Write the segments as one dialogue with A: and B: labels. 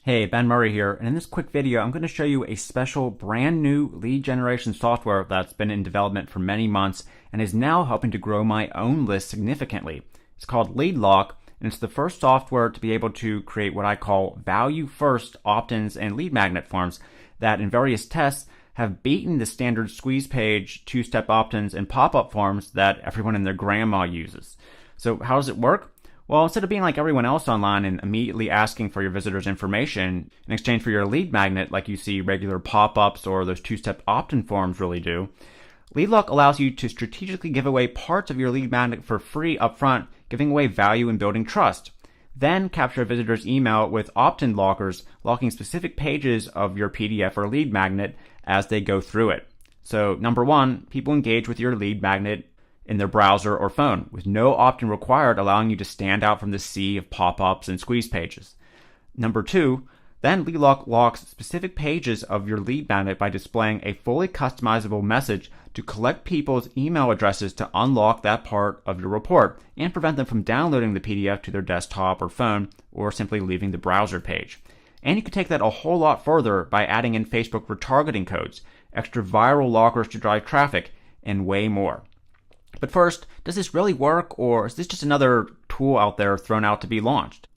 A: Hey, Ben Murray here, and in this quick video, I'm going to show you a special brand new lead generation software that's been in development for many months and is now helping to grow my own list significantly. It's called LeadLock, and it's the first software to be able to create what I call value-first opt-ins and lead magnet forms that in various tests have beaten the standard squeeze page, two-step opt-ins, and pop-up forms that everyone and their grandma uses. So how does it work? Well, instead of being like everyone else online and immediately asking for your visitors' information in exchange for your lead magnet like you see regular pop-ups or those two-step opt-in forms really do, LeadLock allows you to strategically give away parts of your lead magnet for free upfront, giving away value and building trust. Then capture a visitor's email with opt-in lockers, locking specific pages of your PDF or lead magnet as they go through it. So number one, people engage with your lead magnet in their browser or phone, with no opt-in required, allowing you to stand out from the sea of pop-ups and squeeze pages. Number two, then LeadLock locks specific pages of your lead magnet by displaying a fully customizable message to collect people's email addresses to unlock that part of your report and prevent them from downloading the PDF to their desktop or phone or simply leaving the browser page. And you can take that a whole lot further by adding in Facebook retargeting codes, extra viral lockers to drive traffic, and way more. But first, does this really work, or is this just another tool out there thrown out to be launched?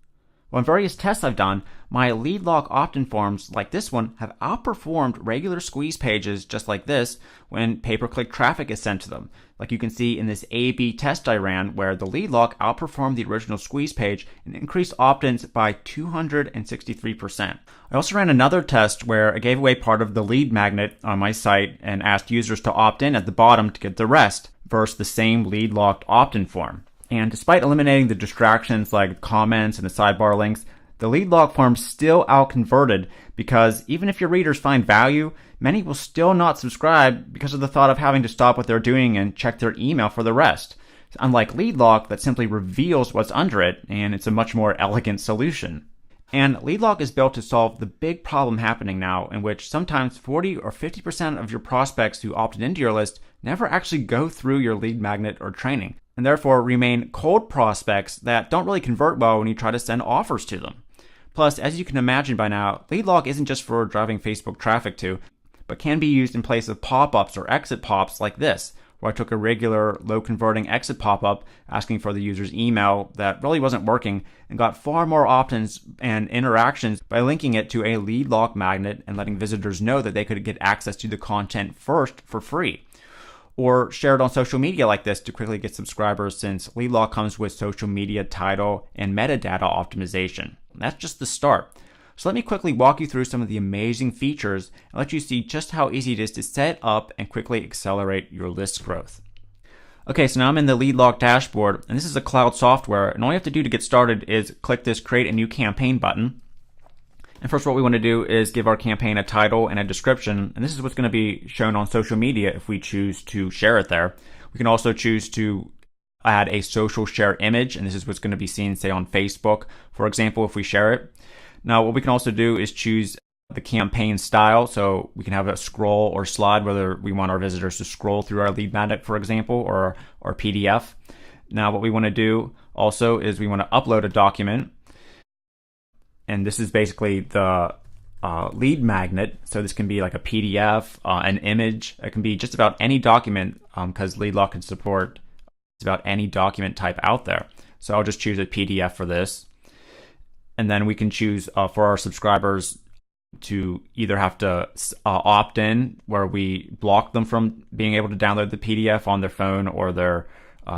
A: Well, in various tests I've done, my LeadLock opt-in forms like this one have outperformed regular squeeze pages just like this when pay-per-click traffic is sent to them. Like you can see in this A/B test I ran where the LeadLock outperformed the original squeeze page and increased opt-ins by 263%. I also ran another test where I gave away part of the lead magnet on my site and asked users to opt in at the bottom to get the rest versus the same LeadLock opt-in form. And despite eliminating the distractions like comments and the sidebar links, the LeadLock form still out-converted because even if your readers find value, many will still not subscribe because of the thought of having to stop what they're doing and check their email for the rest. Unlike LeadLock that simply reveals what's under it, and it's a much more elegant solution. And LeadLock is built to solve the big problem happening now in which sometimes 40 or 50% of your prospects who opted into your list never actually go through your lead magnet or training, and therefore remain cold prospects that don't really convert well when you try to send offers to them. Plus, as you can imagine by now, LeadLock isn't just for driving Facebook traffic to, but can be used in place of pop-ups or exit pops like this, where I took a regular low-converting exit pop-up asking for the user's email that really wasn't working and got far more opt-ins and interactions by linking it to a LeadLock magnet and letting visitors know that they could get access to the content first for free. Or shared on social media like this to quickly get subscribers since LeadLock comes with social media title and metadata optimization. That's just the start. So let me quickly walk you through some of the amazing features and let you see just how easy it is to set up and quickly accelerate your list growth. Okay, so now I'm in the LeadLock dashboard, and this is a cloud software, and all you have to do to get started is click this Create a New Campaign button. And first what we want to do is give our campaign a title and a description, and this is what's going to be shown on social media if we choose to share it there. We can also choose to add a social share image, and this is what's going to be seen, say, on Facebook, for example, if we share it. Now, what we can also do is choose the campaign style, so we can have a scroll or slide, whether we want our visitors to scroll through our lead magnet, for example, or our PDF. Now, what we want to do also is we want to upload a document. And this is basically the lead magnet. So this can be like a PDF, an image. It can be just about any document because LeadLock can support just about any document type out there. So I'll just choose a PDF for this. And then we can choose for our subscribers to either have to opt in, where we block them from being able to download the PDF on their phone or their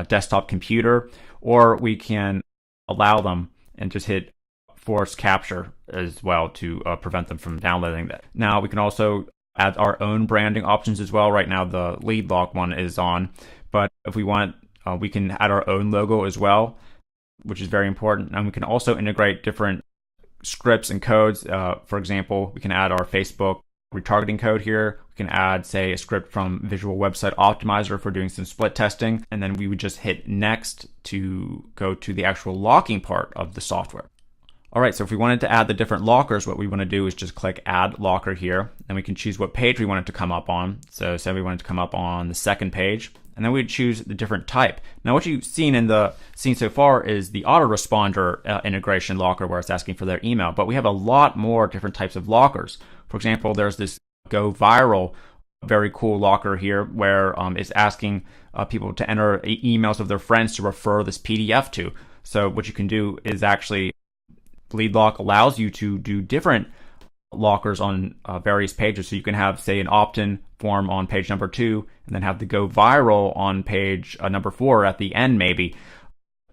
A: desktop computer, or we can allow them and just hit force capture as well to prevent them from downloading that. Now we can also add our own branding options as well. Right now the LeadLock one is on, but if we want, we can add our own logo as well, which is very important. And we can also integrate different scripts and codes. For example, we can add our Facebook retargeting code here. We can add, say, a script from Visual Website Optimizer for doing some split testing. And then we would just hit next to go to the actual locking part of the software. All right, so if we wanted to add the different lockers, what we want to do is just click Add Locker here, and we can choose what page we want it to come up on. So say we want it to come up on the second page, and then we'd choose the different type. Now what you've seen so far is the autoresponder integration locker where it's asking for their email, but we have a lot more different types of lockers. For example, there's this go viral, very cool locker here where it's asking people to enter emails of their friends to refer this PDF to. So what you can do is actually LeadLock allows you to do different lockers on various pages. So you can have, say, an opt-in form on page number 2, and then have the go viral on page number 4 at the end, maybe,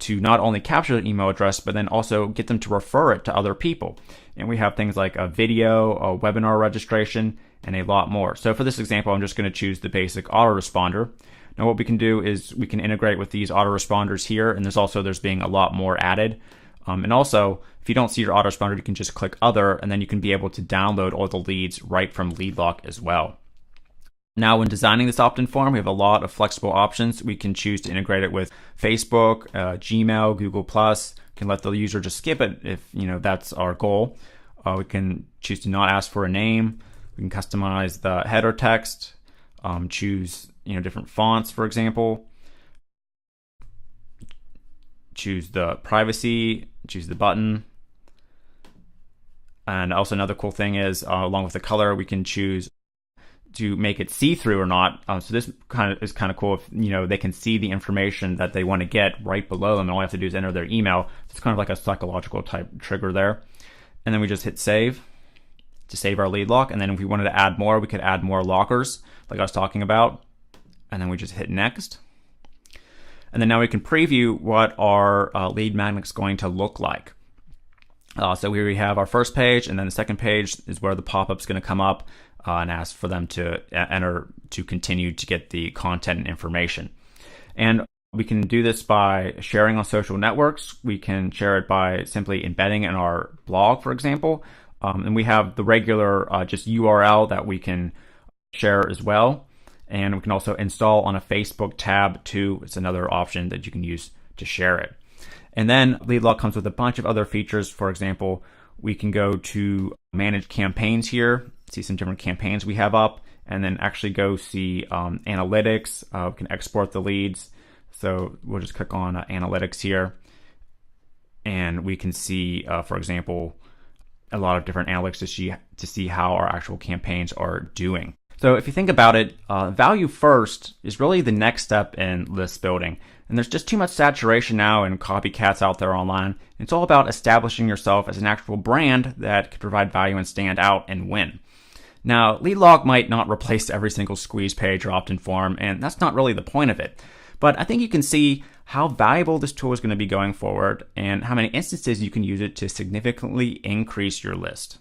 A: to not only capture the email address, but then also get them to refer it to other people. And we have things like a video, a webinar registration, and a lot more. So for this example, I'm just going to choose the basic autoresponder. Now what we can do is we can integrate with these autoresponders here, and there's being a lot more added. And also, if you don't see your autoresponder, you can just click Other, and then you can be able to download all the leads right from LeadLock as well. Now, when designing this opt-in form, we have a lot of flexible options. We can choose to integrate it with Facebook, Gmail, Google+. We can let the user just skip it if that's our goal. We can choose to not ask for a name. We can customize the header text, choose different fonts, for example. Choose the privacy, choose the button. And also another cool thing is, along with the color, we can choose to make it see-through or not. So this is kind of cool if they can see the information that they want to get right below them, and all you have to do is enter their email. It's kind of like a psychological type trigger there. And then we just hit save to save our LeadLock. And then if we wanted to add more, we could add more lockers like I was talking about. And then we just hit next. And then now we can preview what our lead magnet is going to look like. So here we have our first page, and then the second page is where the pop-up is going to come up and ask for them to enter to continue to get the content and information. And we can do this by sharing on social networks. We can share it by simply embedding in our blog, for example. And we have the regular just URL that we can share as well. And we can also install on a Facebook tab too. It's another option that you can use to share it. And then LeadLock comes with a bunch of other features. For example, we can go to manage campaigns here, see some different campaigns we have up, and then actually go see analytics. We can export the leads. So we'll just click on analytics here. And we can see, for example, a lot of different analytics to see how our actual campaigns are doing. So if you think about it, value first is really the next step in list building. And there's just too much saturation now and copycats out there online. It's all about establishing yourself as an actual brand that could provide value and stand out and win. Now, LeadLock might not replace every single squeeze page or opt-in form, and that's not really the point of it. But I think you can see how valuable this tool is going to be going forward and how many instances you can use it to significantly increase your list.